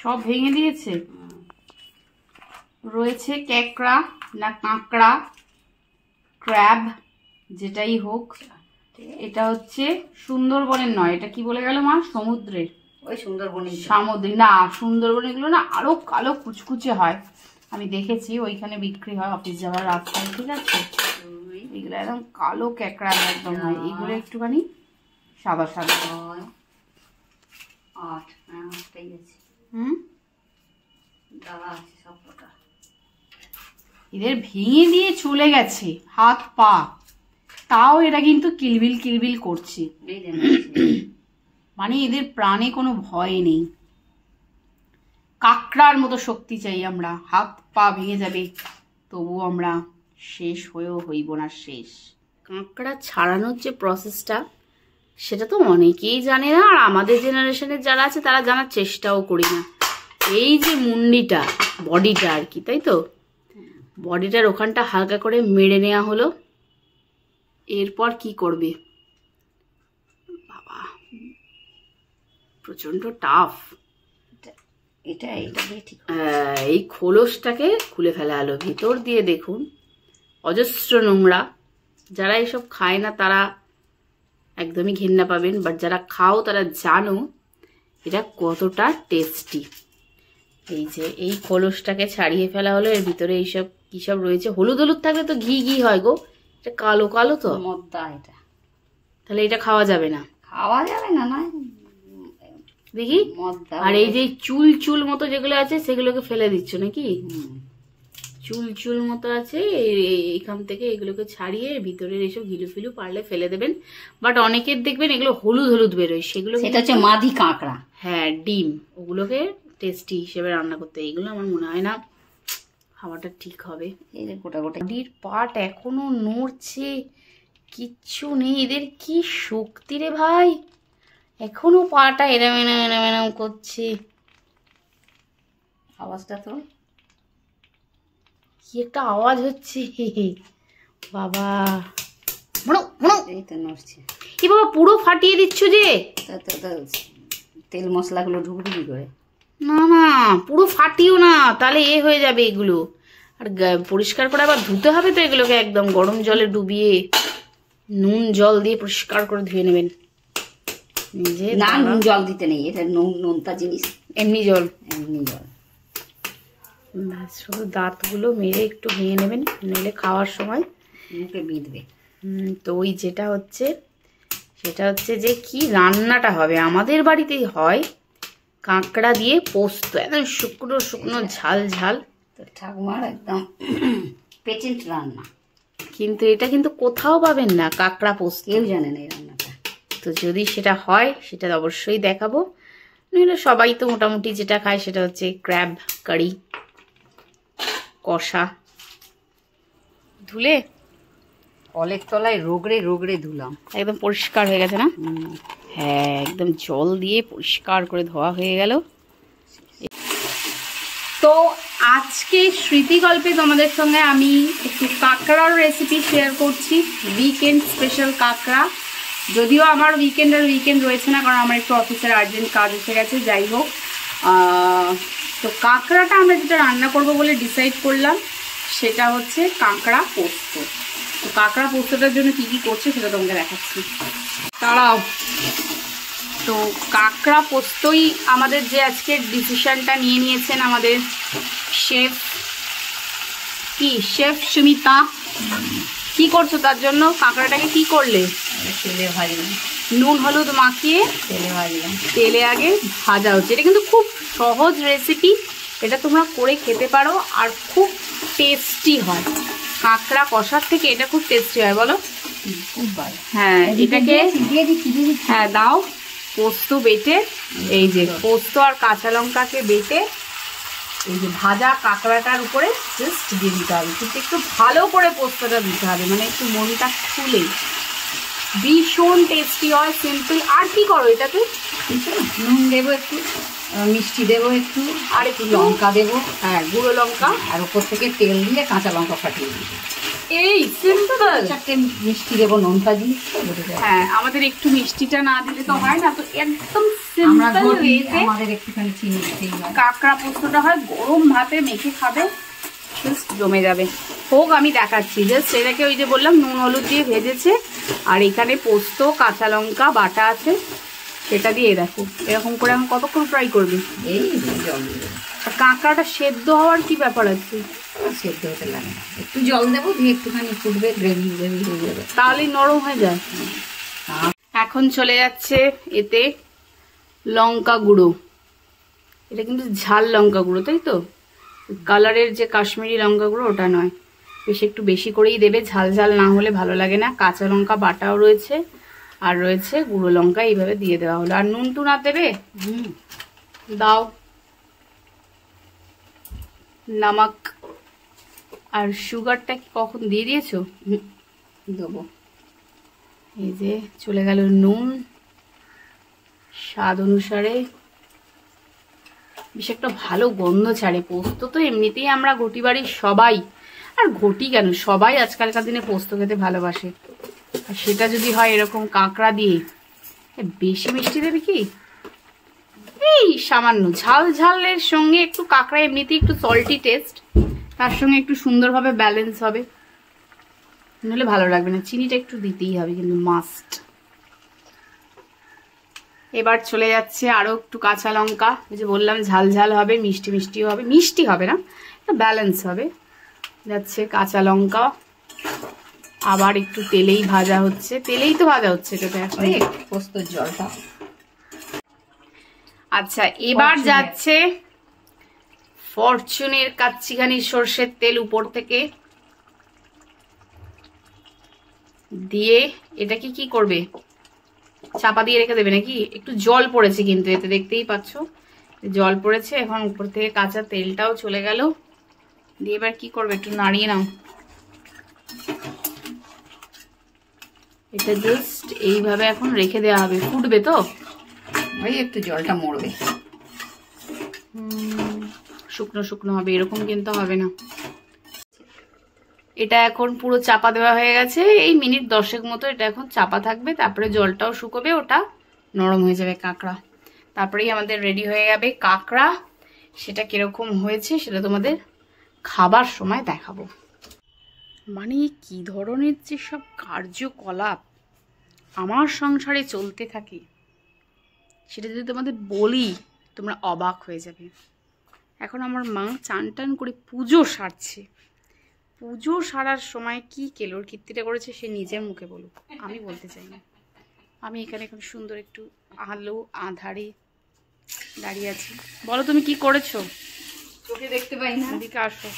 সব ভেঙে দিয়েছে। রয়েছে ক্যাকড়া না কাঁকড়া, ক্র্যাব, যেটাই হোক। এটা হচ্ছে সুন্দরবনের নয়, এটা কি বলে গেল মা? সমুদ্রের। ওই সুন্দরবনে সামুদ্রিক না, সুন্দরবনে এগুলো না আরো কালো কুচকুচে হয়, আমি দেখেছি ওইখানে বিক্রি হয় অফিস যাওয়ার রাস্তায়, ঠিক আছে? এগুলো একদম কালো ক্যাকড়া একদম হয়, এগুলো একটুখানি সাদা সাদা। এদের ভেঙে দিয়ে চলে গেছে হাত পা, তাও এরা কিন্তু কিলবিল কিলবিল করছে, মানে এদের প্রাণে কোনো ভয় নেই। কাকড়ার মতো শক্তি চাই আমরা, হাত পা ভেঙে যাবে তবু আমরা শেষ হয়েও হইব না শেষ। কাঁকড়া ছাড়ানোর যে প্রসেসটা সেটা তো অনেকেই জানে না, আর আমাদের জেনারেশনের যারা আছে তারা জানার চেষ্টাও করি না। এই যে মুন্ডিটা, বডিটা আর কি, তাই তো? বডিটার ওখানটা হালকা করে মেরে নেওয়া হলো। এরপর কি করবে বাবা, প্রচন্ড টাফ। এই খোলসটাকে খুলে ফেলা হলো, ভিতর দিয়ে দেখুন অজস্র নোংরা। যারা এসব খায় না তারা একদমই ঘেন্না পাবেন, বাট যারা খাও তারা জানো এটা কতটা টেস্টি। এই যে এই খোলসটাকে ছাড়িয়ে ফেলা হলো, এর ভিতরে এইসব কি সব রয়েছে। হলুদ হলুদ থাকলে তো ঘি ঘি হয় গো, এটা কালো কালো তো মদ্দা, এটা তাহলে এটা খাওয়া যাবে না। খাওয়া যাবে না না দেখি। আর এই যে চুল চুল মতো যেগুলো আছে সেগুলোকে ফেলে দিচ্ছ নাকি? চুল চুল মতো আছে এইখান থেকে, এগুলোকে ছাড়িয়ে ভিতরের এইসব গিলু ফিলু পারলে ফেলে দেবেন। বাট অনেকের দেখবেন এগুলো হলুদ হলুদ বেরোয়, সেগুলো সেটা হচ্ছে মাদি কাঁকড়া। হ্যাঁ, ডিম, ওগুলোকে টেস্টি হিসেবে রান্না করতে। এইগুলো আমার মনে হয় না খাওয়াটা ঠিক হবে। এই যে গোটা গোটা বডির পার্ট এখনো নড়ছে, কিচ্ছু নেই। এদের কি শক্তি রে ভাই, এখনো পাটা এরম এরম এরম এরম করছে। আওয়াজটা তো কি একটা আওয়াজ হচ্ছে বাবা। এই তো নড়ছে। কি বাবা পুরো ফাটিয়ে দিচ্ছ যে? তেল মশলাগুলো ঢুকবে কি করে? না না, পুরো ফাটিও না, তাহলে এ হয়ে যাবে এগুলো। আর পরিষ্কার করে আবার ধুতে হবে তো এগুলোকে, একদম গরম জলে ডুবিয়ে নুন জল দিয়ে পরিষ্কার করে ধুয়ে নেবেন। না, নুন জল দিতে নেই, এটা নোনতা জিনিস, এমনি জল, এমনি জল। শুধু দাঁতগুলো মেরে একটু ভেঙে নেবেন, নইলে খাওয়ার সময় মুখে বিঁধবে। তো ওই যেটা হচ্ছে সেটা হচ্ছে যে কি রান্নাটা হবে আমাদের বাড়িতেই হয় কাঁকড়া দিয়ে পোস্ত, একদম শুকনো শুকনো ঝাল ঝাল। তো ঠাকুমার একদম পেটেন্ট রান্না, কিন্তু এটা কিন্তু কোথাও পাবেন না কাঁকড়া পোস্ত, কেউ জানে না এই রান্নাটা। তো যদি সেটা হয় সেটা অবশ্যই দেখাবো। নইলে সবাই তো মোটামুটি যেটা খায় সেটা হচ্ছে ক্র্যাব কারি কষা। ধুলে কলের তলায় রোগড়ে রোগড়ে ধুলাম, একদম পরিষ্কার হয়ে গেছে না? হ্যাঁ, একদম জল দিয়ে পরিষ্কার করে ধোয়া হয়ে গেল। তো আজকে স্মৃতি গল্পে তোমাদের সঙ্গে আমি একটু কাঁকড়ার রেসিপি শেয়ার করছি, উইকেন্ড স্পেশাল কাঁকড়া। যদিও আমার উইকেন্ড রয়েছে না, কারণ আমার একটু অফিসের আর্জেন্ট কাজ এসে গেছে। যাই হোক, তো কাঁকড়াটা আমরা যেটা রান্না করব বলে ডিসাইড করলাম সেটা হচ্ছে কাঁকড়া পোস্ত। তো কাঁকড়া পোস্তটার জন্য কি কি করছে সেটা তোমাকে দেখাচ্ছি, তারাও। তো কাঁকড়া পোস্তই আমাদের যে আজকে ডিসিশনটা নিয়ে নিয়েছেন আমাদের শেফ সুমিতা। কি করছো তার জন্য? কাঁকড়াটাকে কি করলে? তেলে ভাজলাম, নুন হলুদ মাখিয়ে তেলে ভাজলাম, তেলে আগে ভাজা হচ্ছে। এটা কিন্তু খুব সহজ রেসিপি, এটা তোমরা করে খেতে পারো, আর খুব টেস্টি হয়। কাঁকড়া কষার থেকে এটা খুব টেস্টি হয়, বলো? খুব ভালো। হ্যাঁ, এটাকে হ্যাঁ দাও। পোস্ত বেটে, এই যে পোস্ত আর কাঁচা লঙ্কাকে বেটে এই যে ভাজা কাঁকড়াটার উপরে জাস্ট দিয়ে দিতে হবে। কিন্তু একটু ভালো করে পোস্তটা দিতে হবে, মানে একটু মনটা খুলে। ভীষণ টেস্টি হয়, সিম্পল। আর কি করো এটাতে? নুন দেবো একটু, মিষ্টি দেবো একটু, আর একটু লঙ্কা দেবো, হ্যাঁ গুঁড়ো লঙ্কা, আর উপর থেকে তেল দিয়ে কাঁচা লঙ্কা ফাটিয়ে দিই। এই সিম্পল। চারটে মিষ্টি দেবো, নোনতা জিনিস। হ্যাঁ, আমাদের একটু মিষ্টিটা না দিলে তো হয় না, তো একদম সিম্পল ওয়েতে আমাদের একটুখানি চিনি দিতেই হয়। কাঁকড়া পোস্তটা হয়, গরম ভাতে মেখে খাবে, জাস্ট জমে যাবে। হোক, আমি দেখাচ্ছি। জাস্ট এটাকে ওই যে বললাম নুন হলুদ দিয়ে ভেজেছে, আর এখানে পোস্ত কাঁচা লঙ্কা বাটা আছে, সেটা দিয়ে দেখো এরকম করে আমি কতক্ষণ ফ্রাই করবি। এই জল দেবো। কাঁকড়াটা সেদ্ধ হওয়ার কি ব্যাপার আছে? সেদ্ধ হতে লাগে না, একটু জল দেবো, দিয়ে একটুখানি ফুটবে, গ্রেভি গ্রেভি হয়ে যাবে, তাহলেই নরম হয়ে যায়। এখন চলে যাচ্ছে এতে লঙ্কা গুঁড়ো। এটা কিন্তু ঝাল লঙ্কা গুঁড়ো, তাই তো? কালারের যে কাশ্মীরি লঙ্কা গুঁড়ো ওটা নয়, একটু বেশি করেই দেবে, ঝাল ঝাল না হলে ভালো লাগে না। কাঁচা লঙ্কা বাটাও রয়েছে, আর রয়েছে গুঁড়ো লঙ্কা, এইভাবে দিয়ে দেওয়া হলো। আর নুন টুন আর দেবে? দাও। নামক আর সুগারটা কি কখন দিয়ে দিয়েছো? দেবো। এই যে চলে গেল নুন, স্বাদ অনুসারে। বেশ একটা ভালো গন্ধ ছাড়ে। পোস্ত তো এমনিতেই আমরা ঘটি বাড়ির সবাই, আর ঘটি কেন, সবাই আজকালকার দিনে পোস্ত খেতে ভালোবাসে, আর সেটা যদি হয় এরকম কাঁকড়া দিয়ে। বেশি মিষ্টি দেবে কি? এই সামান্য ঝাল ঝালের সঙ্গে একটু কাঁকড়া এমনিতেই একটু সল্টি টেস্ট, তার সঙ্গে একটু সুন্দরভাবে ব্যালেন্স হবে, নাহলে ভালো লাগবে না। চিনিটা একটু দিতেই হবে কিন্তু, মাস্ট। এবার চলে যাচ্ছে আরো একটু কাঁচা লঙ্কা। ওই যে বললাম ঝাল ঝাল হবে, মিষ্টি মিষ্টিও হবে, মিষ্টি হবে না, ব্যালেন্স হবে। যাচ্ছে কাঁচা লঙ্কা, আবার একটু তেলেই ভাজা হচ্ছে, তেলেই তো ভাজা হচ্ছে এটা এখন। পোস্তর জলটা। আচ্ছা, এবার যাচ্ছে ফরচুনের কাচ্চিঘানি সর্ষের তেল উপর থেকে দিয়ে। এটাকে কি করবে? চাপা দিয়ে রেখে দেবে নাকি? একটু জল পড়েছে কিন্তু এতে, দেখতেই পাচ্ছ জল পড়েছে। এখন উপর থেকে কাঁচা তেলটাও চলে গেল, দিয়ে এবার কি করবে? একটু নাড়িয়ে নাও। এটা জাস্ট এইভাবে এখন রেখে দেওয়া হবে। ফুটবে তো, ওই একটু জলটা মরবে, শুকনো শুকনো হবে, এরকম কিন্তু হবে না। এটা এখন পুরো চাপা দেওয়া হয়ে গেছে। এই মিনিট 10 মতো এটা এখন চাপা থাকবে, তারপরে জলটাও শুকোবে, ওটা নরম হয়ে যাবে কাঁকড়া। তারপরেই আমাদের রেডি হয়ে যাবে কাঁকড়া। সেটা কিরকম হয়েছে সেটা তোমাদের খাবার সময় দেখাবো। মানে কি ধরনের যে সব কার্যকলাপ আমার সংসারে চলতে থাকে, সেটা যদি তোমাদের বলি তোমরা অবাক হয়ে যাবে। এখন আমার মা চান টান করে পুজো সারছে। পুজো সারার সময় কি কেলোর কীর্তিটা করেছে সে নিজের মুখে বলুক, আমি বলতে চাই না। আমি এখানে এখন সুন্দর একটু আলো আধারে দাঁড়িয়ে আছি। বলো তুমি কি করেছো? চোখে দেখতে পাই না। এদিকে আসো,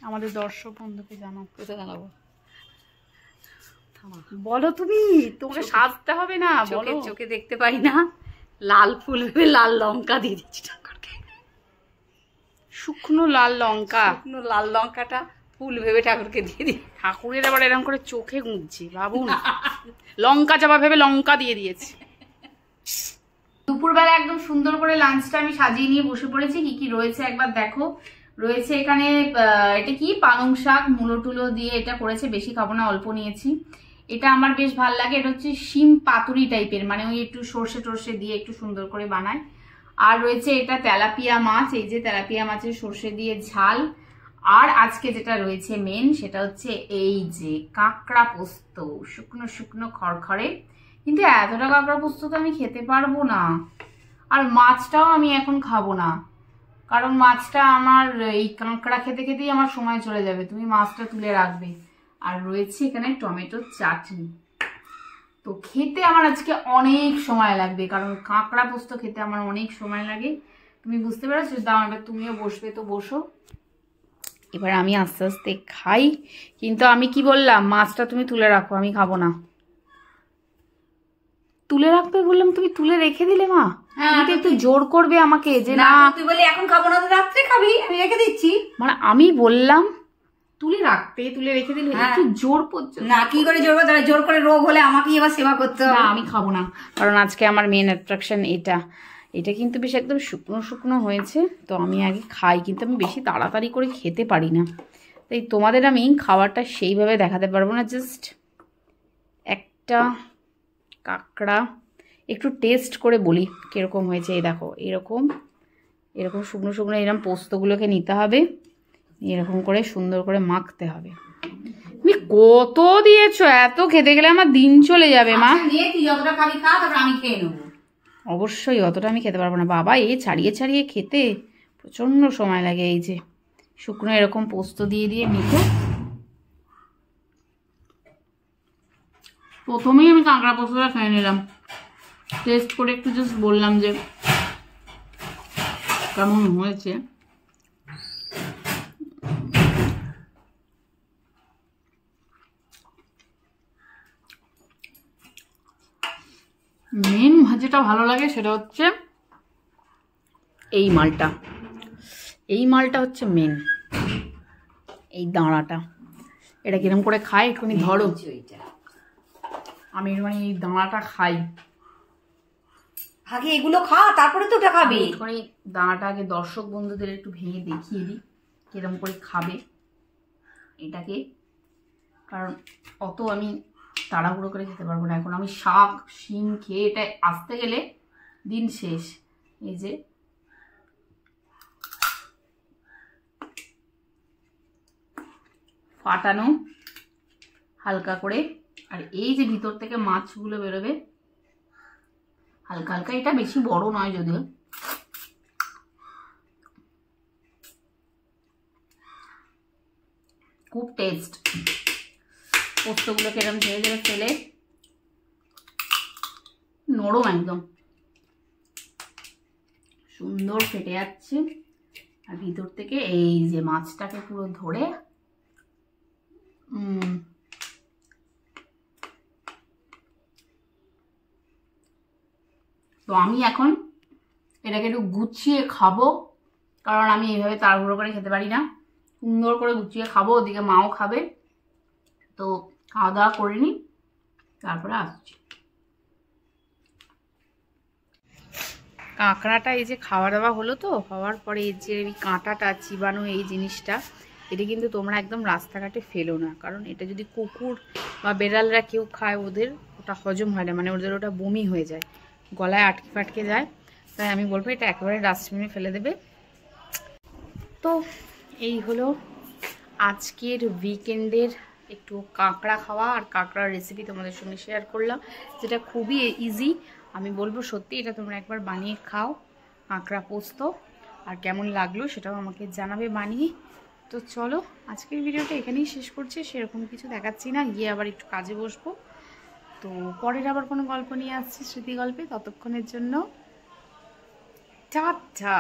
আমাদের দর্শক বন্ধুকে জানাও। কোথায় জানাবো? বলো তুমি, তোমাকে সাজতে হবে না, বলো। চোখে দেখতে পাই না, লাল ফুল ভেবে লাল লঙ্কা দিয়ে দিচ্ছি ঠাকুরকে। শুকনো লাল লঙ্কা? শুকনো লাল লঙ্কাটা ফুল ভেবে ঠাকুরকে দিয়ে দিই। ঠাকুরের আবার এরকম করে চোখে গুঁজছে, ভাবুন। লঙ্কা চাপা ভেবে লঙ্কা দিয়ে দিয়েছে। দুপুরবেলা একদম সুন্দর করে লাঞ্চটা আমি সাজিয়ে নিয়ে বসে পড়েছি। কি কি রয়েছে একবার দেখো। রয়েছে এখানে এটা কি পালং শাক মূলো টুলো দিয়ে এটা করেছে, বেশি খাবো না, অল্প নিয়েছি। এটা আমার বেশ ভাল লাগে, এটা হচ্ছে শিম পাতুরি টাইপের, মানে ওই একটু সর্ষে টর্ষে দিয়ে একটু সুন্দর করে বানায়। আর রয়েছে এটা তেলাপিয়া মাছ, এই যে তেলাপিয়া মাছের সর্ষে দিয়ে ঝাল। আর আজকে যেটা রয়েছে মেন সেটা হচ্ছে এই যে কাঁকড়া পোস্ত, শুকনো শুকনো খড়খড়ে। কিন্তু এতটা কাঁকড়া পোস্ত তো আমি খেতে পারবো না, আর মাছটাও আমি এখন খাবো না, কারণ মাছটা আমার এই কাঁকড়া খেতে খেতেই আমার সময় চলে যাবে। তুমি মাছটা তুলে রাখবে। আর রয়েছে এখানে টমেটোর চাটনি। তো খেতে আমার আজকে অনেক সময় লাগবে, কারণ কাঁকড়া পোস্ত খেতে আমার অনেক সময় লাগে। তুমি বুঝতে পেরেছো? দাও, এবার তুমিও বসবে তো বসো। এবার আমি আস্তে আস্তে খাই। কিন্তু আমি কি বললাম, মাছটা তুমি তুলে রাখো, আমি খাবো না। তুলে রাখবে বললাম, তুমি তুলে রেখে দিলে মা। তুমি তো একটু জোর করবে আমাকে যে না, তুই বলি এখন খাবো না, তো রাত্রে খাবি, আমি রেখে দিচ্ছি। মানে আমি বললাম তুলে রাখতে, তুলে রেখে দিলে একটু জোর পর্যন্ত না। কি করে জোর করতে? জোর করে রোগ হলে আমাকেই এবার সেবা করতে হবে। না, আমি খাবো না, কারণ আজকে আমার মেন অ্যাট্রাকশন এটা। এটা কিন্তু বেশ একদম শুকনো শুকনো হয়েছে, তো আমি আগে খাই। কিন্তু আমি বেশি তাড়াতাড়ি করে খেতে পারি না, তাই তোমাদের আমি খাবারটা সেইভাবে দেখাতে পারবো না, জাস্ট একটা কাঁকড়া একটু টেস্ট করে বলি কীরকম হয়েছে। এই দেখো এরকম এরকম শুকনো শুকনো এরকম পোস্তগুলোকে নিতে হবে, এরকম করে সুন্দর করে মাখতে হবে। তুমি কত দিয়েছো? এত খেতে গেলে আমার দিন চলে যাবে মা। অবশ্যই অতটা আমি খেতে পারবো না বাবা, এই ছাড়িয়ে ছাড়িয়ে খেতে প্রচণ্ড সময় লাগে। এই যে শুকনো এরকম পোস্ত দিয়ে দিয়ে মেখে প্রথমেই আমি কাঁকড়া পোস্তটা খেয়ে নিলাম, টেস্ট করে একটু জাস্ট বললাম যে কেমন হয়েছে। মেন যেটা ভালো লাগে সেটা হচ্ছে এই মালটা, এই মালটা হচ্ছে মেন, এই দাঁড়াটা। এটা কিরম করে খাই একটুখানি ধরো, আমি মানে এই দাঁড়াটা খাই আগে, এগুলো খা তারপরে তো ওটা খাবি। একটুখানি দাঁড়াটা আগে দর্শক বন্ধুদের একটু ভেঙে দেখিয়ে দিই কিরম করে খাবে এটাকে, কারণ অত আমি তাড়াহুড়ো করে খেতে পারবো না এখন। আমি শাক শিম খেয়ে এটা আসতে গেলে দিন শেষ। এই যে ফাটানো হালকা করে, আর এই যে ভিতর থেকে মাছগুলো বেরোবে হালকা হালকা, এটা বেশি বড় নয় যদিও। খুব টেস্ট। পোস্তগুলোকে এরকম ধীরে ধীরে ফেলে নরম একদম সুন্দর ফেটে যাচ্ছে, আর ভিতর থেকে এই যে মাছটাকে পুরো ধরে তো আমি এখন এটাকে একটু গুছিয়ে খাবো, কারণ আমি এইভাবে তাড়াহুড়ো করে খেতে পারি না। সুন্দর করে গুছিয়ে খাবো, ওদিকে মাও খাবে। তো খাওয়া দাওয়া করে নিই, তারপরে আসছি। কাঁকড়াটা এই যে খাওয়া দাওয়া হলো, তো হওয়ার পরে এই যে কাঁটাটা চিবানো এই জিনিসটা, এটা কিন্তু তোমরা একদম রাস্তাঘাটে ফেলো না, কারণ এটা যদি কুকুর বা বেড়ালরা কেউ খায় ওদের ওটা হজম হয় না, মানে ওদের ওটা বমি হয়ে যায়, গলায় আটকে ফাটকে যায়। তাই আমি বলবো এটা একেবারে ডাস্টবিনে ফেলে দেবে। তো এই হলো আজকের উইকেন্ডের একটু কাঁকড়া খাওয়া আর কাঁকড়ার রেসিপি তোমাদের সঙ্গে শেয়ার করলাম, যেটা খুবই ইজি। আমি বলবো সত্যি এটা তোমরা একবার বানিয়ে খাও কাঁকড়া পোস্ত, আর কেমন লাগলো সেটাও আমাকে জানাবে বানিয়ে। তো চলো আজকের ভিডিওটা এখানেই শেষ করছি, সেরকম কিছু দেখাচ্ছি না, গিয়ে আবার একটু কাজে বসবো। তো পরের আবার কোনো গল্প নিয়ে আসছি স্মৃতি গল্পে, ততক্ষণের জন্য টাটা।